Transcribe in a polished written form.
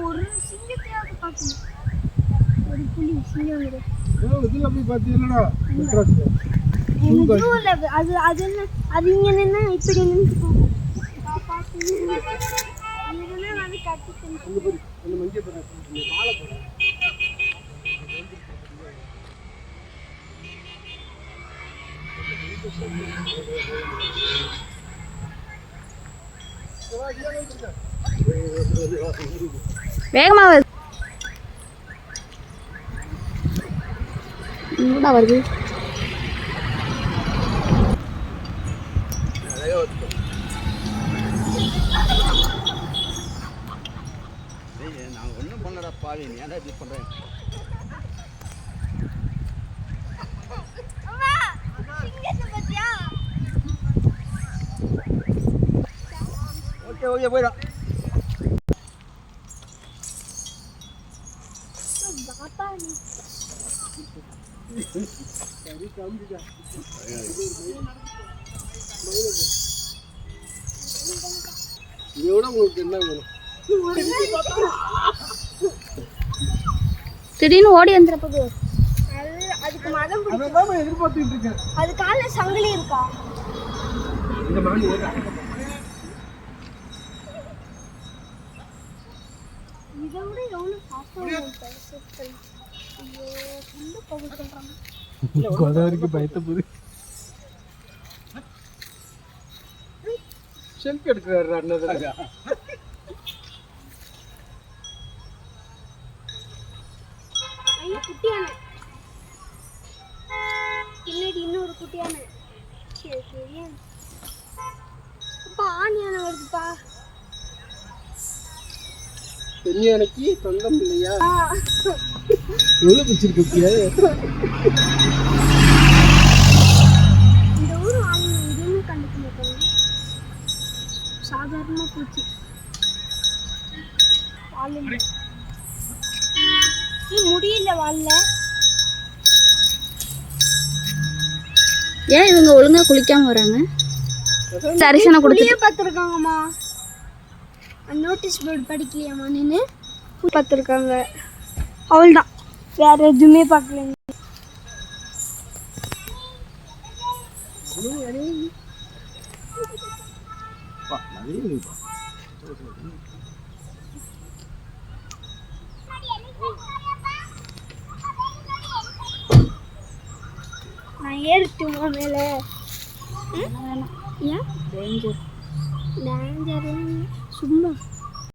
ஒரு சிங்கத்தையாவது பார்க்கணும். ஒரு புலி சிங்கம் அது அது என்ன அது இங்க நின்று இப்படி நின்று வேகமா வருது வருது நான் ஒன்றும் பண்ணடா பாவி நீ ஏன்டா இப்படி பண்ணுறேன் ஓகே ஓகே போயிடும் திடீர்னு ஓடி வந்துறப்போ அதுக்கு மதம் எதிர்பார்த்துட்டு இருக்கேன். அது கால சங்கிலி இருக்கா இந்த மாதிரி இதை விட எவ்வளவு கோதாவரிக்கு பயத்த போது செல்ஃபி எடுக்கிறாரு அண்ணா. குட்டியான பின்னாடி இன்னொரு குட்டியான சரி சரி அப்பா ஆண் யானை வருதுப்பா. பெண் யானைக்கு சொந்தம் இல்லையா? எவ்வளவு பிடிச்சிருக்கு இந்த ஊர் அவங்க எதுவுமே கண்டுக்க மாட்டாங்க. சாதாரணமா பூச்சி முடியல வாழல. ஏன் இவங்க ஒழுங்கா குளிக்காம வராங்க? தரிசனம் கொடுத்து பார்த்துருக்காங்கம்மா. நோட்டீஸ் போர்டு படிக்கலையாம்மா நின்று பார்த்துருக்காங்க. அவள்தான் வேற எதுவுமே பார்க்கல. நான் ஏறிட்டுமா மேலே? ஏன் டேஞ்சர் சும்மா